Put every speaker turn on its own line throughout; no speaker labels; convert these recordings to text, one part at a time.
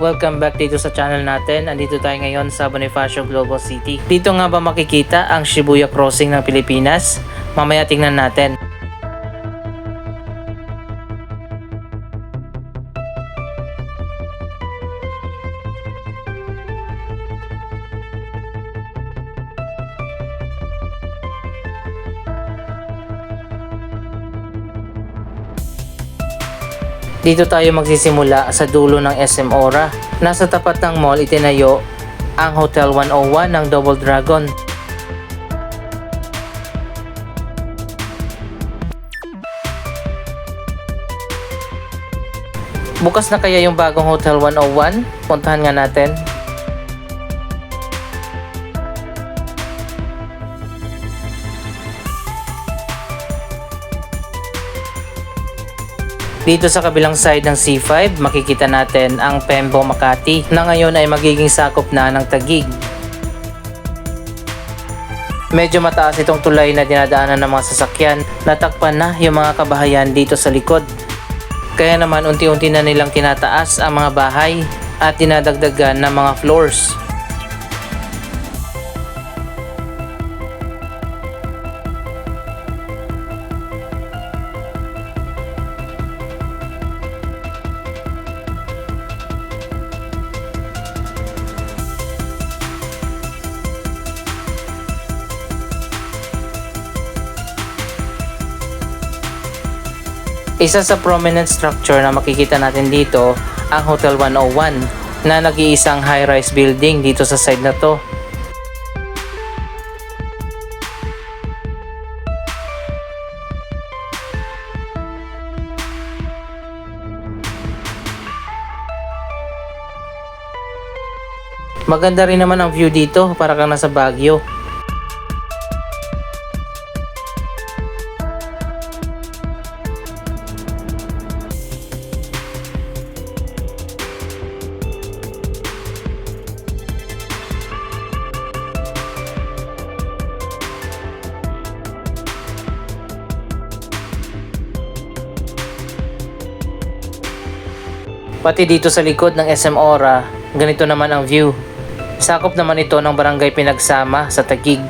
Welcome back dito sa channel natin. Andito tayo ngayon sa Bonifacio Global City. Dito nga ba makikita ang Shibuya Crossing ng Pilipinas? Mamaya tingnan natin. Dito tayo magsisimula sa dulo ng SM Aura. Nasa tapat ng mall itinayo ang Hotel 101 ng Double Dragon. Bukas na kaya yung bagong Hotel 101? Puntahan nga natin. Dito sa kabilang side ng C5, makikita natin ang Pembo Makati na ngayon ay magiging sakop na ng Taguig. Medyo mataas itong tulay na dinadaanan ng mga sasakyan. Natakpan na yung mga kabahayan dito sa likod. Kaya naman unti-unti na nilang tinataas ang mga bahay at dinadagdagan ng mga floors. Isa sa prominent structure na makikita natin dito ang Hotel 101 na nag-iisang high-rise building dito sa side na to. Maganda rin naman ang view dito, para kang nasa Baguio. Pati dito sa likod ng SM Aura, ganito naman ang view. Sakop naman ito ng Barangay Pinagsama sa Taguig.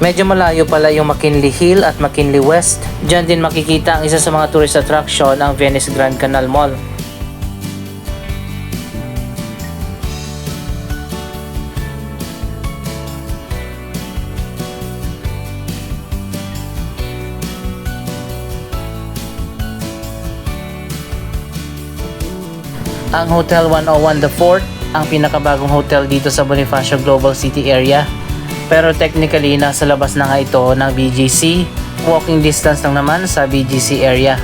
Medyo malayo pala yung McKinley Hill at McKinley West. Diyan din makikita ang isa sa mga tourist attraction, ang Venice Grand Canal Mall. Ang Hotel 101 The Fort, ang pinakabagong hotel dito sa Bonifacio Global City area. Pero technically, nasa labas na nga ito ng BGC. Walking distance lang naman sa BGC area.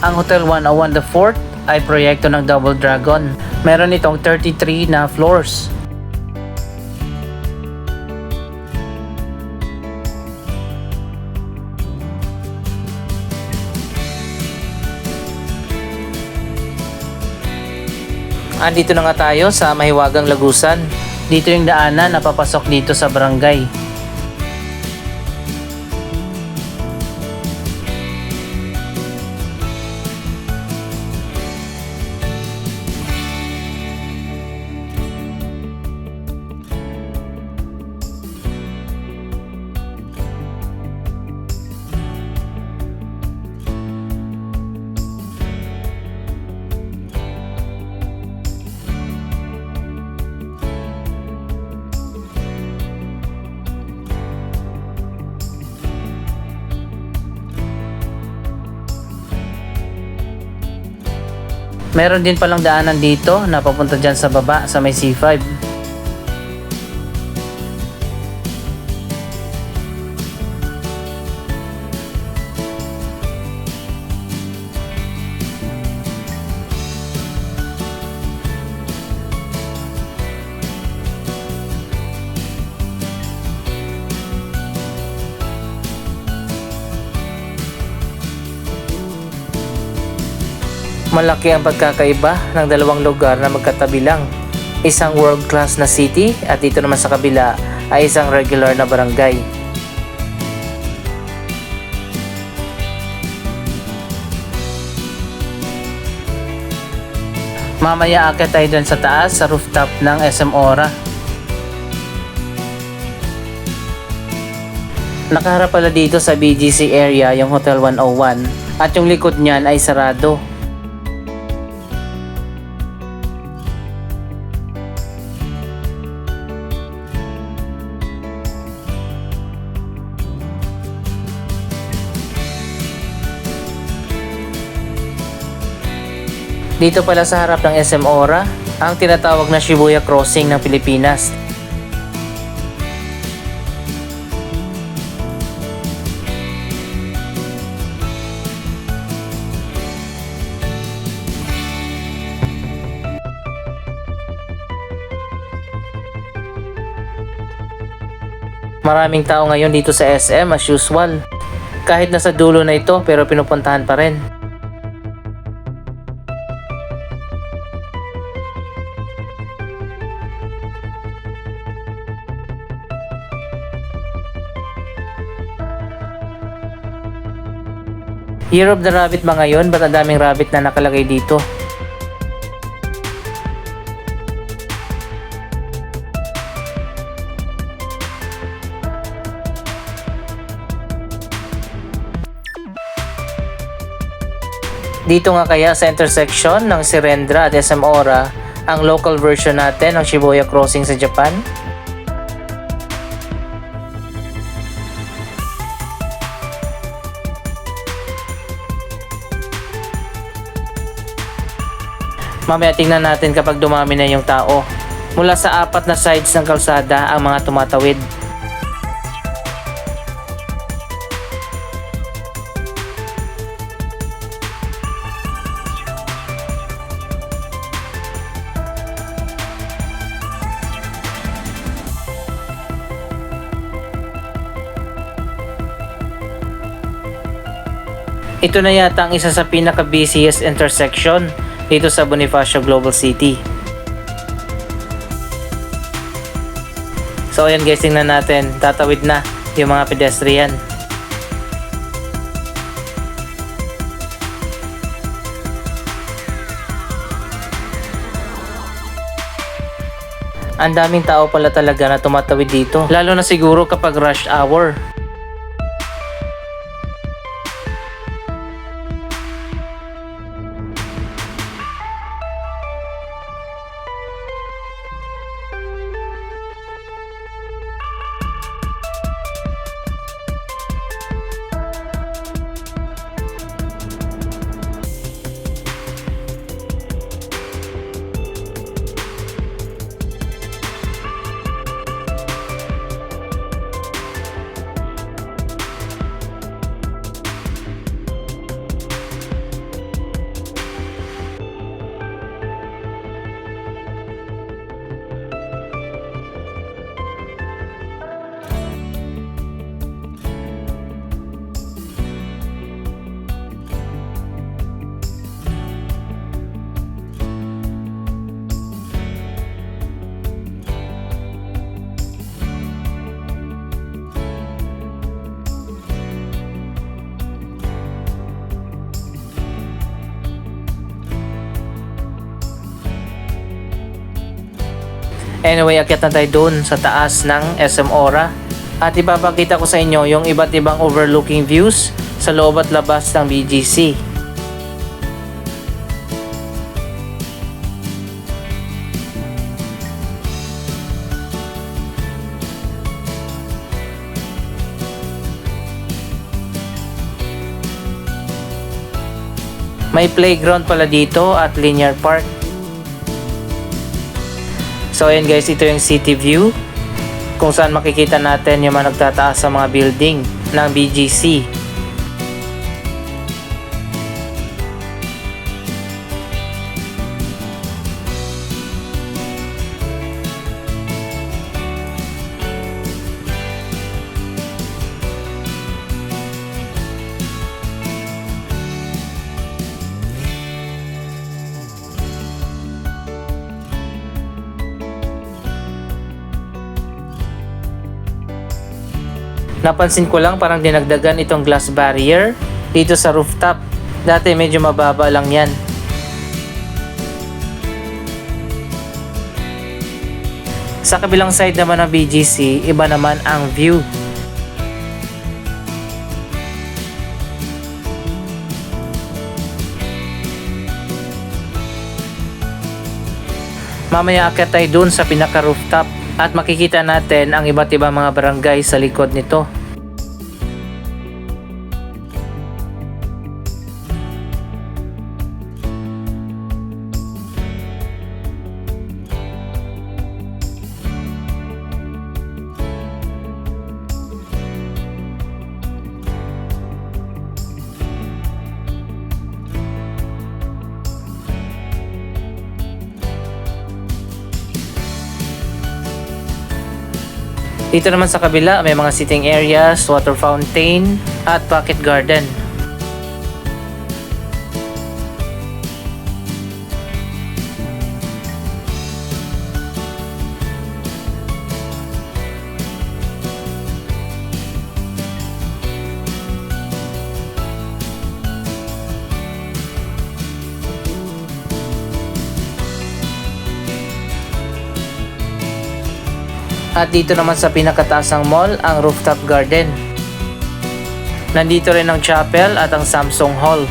Ang Hotel 101 The Fort ay proyekto ng Double Dragon. Meron itong 33 na floors. Andito na nga tayo sa Mahiwagang Lagusan. Dito yung daanan na papasok dito sa barangay. Meron din palang daanan dito na papunta dyan sa baba sa may C5. Malaki ang pagkakaiba ng dalawang lugar na magkatabi lang. Isang world-class na city at dito naman sa kabila ay isang regular na barangay. Mamaya akit tayo dun sa taas sa rooftop ng SM Ora. Nakaharap pala dito sa BGC area yung Hotel 101 at yung likod niyan ay sarado. Dito pala sa harap ng SM Ora, ang tinatawag na Shibuya Crossing ng Pilipinas. Maraming tao ngayon dito sa SM as usual. Kahit nasa dulo na ito pero pinupuntahan pa rin. Year of the Rabbit ba ngayon? Ba't ang daming rabbit na nakalagay dito? Dito nga kaya sa intersection ng Sirendra at SM Ora ang local version natin ng Shibuya Crossing sa Japan? Mamaya tingnan natin kapag dumami na yung tao. Mula sa 4 na sides ng kalsada ang mga tumatawid. Ito na yata ang isa sa pinaka-busiest intersection dito sa Bonifacio Global City. So ayan guys, tingnan natin, tatawid na yung mga pedestrian. Ang daming tao pala talaga na tumatawid dito, lalo na siguro kapag rush hour. Anyway, akyat na tayo dun sa taas ng SM Ora at ipapakita ko sa inyo yung iba't ibang overlooking views sa loob at labas ng BGC. May playground pala dito at linear park. So ayan guys, ito yung city view kung saan makikita natin yung mga nagtataas sa mga building ng BGC. Napansin ko lang parang dinagdagan itong glass barrier dito sa rooftop. Dati medyo mababa lang yan. Sa kabilang side naman ng BGC, iba naman ang view. Mamaya akyat tayo dun sa pinaka rooftop at makikita natin ang iba't ibang mga barangay sa likod nito. Dito naman sa kabila, may mga sitting areas, water fountain, at pocket garden. At dito naman sa pinakataas ng mall, ang rooftop garden. Nandito rin ang chapel at ang Samsung Hall.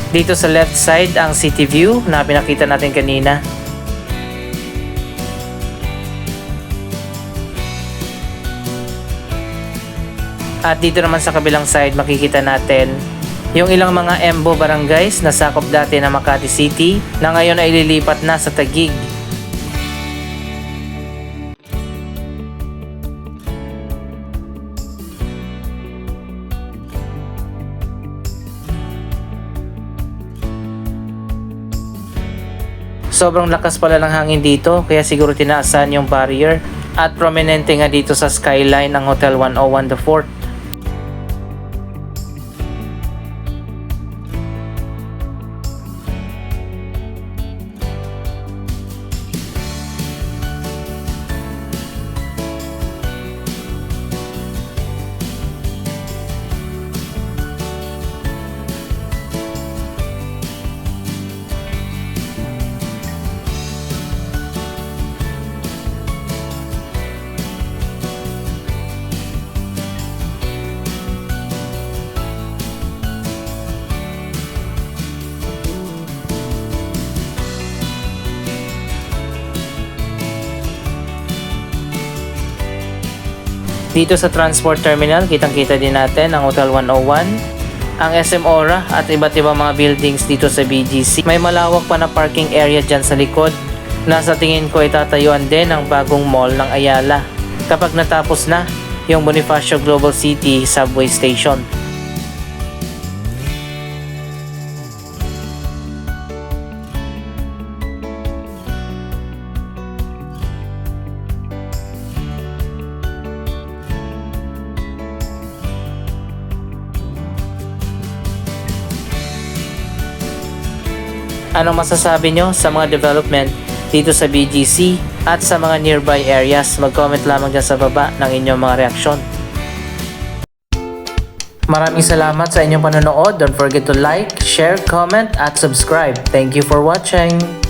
Dito sa left side ang city view na pinakita natin kanina. At dito naman sa kabilang side makikita natin yung ilang mga Embo barangays na sakop dati ng Makati City na ngayon ay lilipat na sa Taguig. Sobrang lakas pala ng hangin dito kaya siguro tinaasan yung barrier at prominente nga dito sa skyline ng Hotel 101 The Fort. Dito sa transport terminal, kitang-kita din natin ang Hotel 101, ang SM Aura at iba't ibang mga buildings dito sa BGC. May malawak pa na parking area dyan sa likod na sa tingin ko itatayuan din ang bagong mall ng Ayala kapag natapos na yung Bonifacio Global City subway station. Anong masasabi nyo sa mga development dito sa BGC at sa mga nearby areas? Mag-comment lamang dyan sa baba ng inyong mga reaksyon. Maraming salamat sa inyong panonood. Don't forget to like, share, comment, at subscribe. Thank you for watching.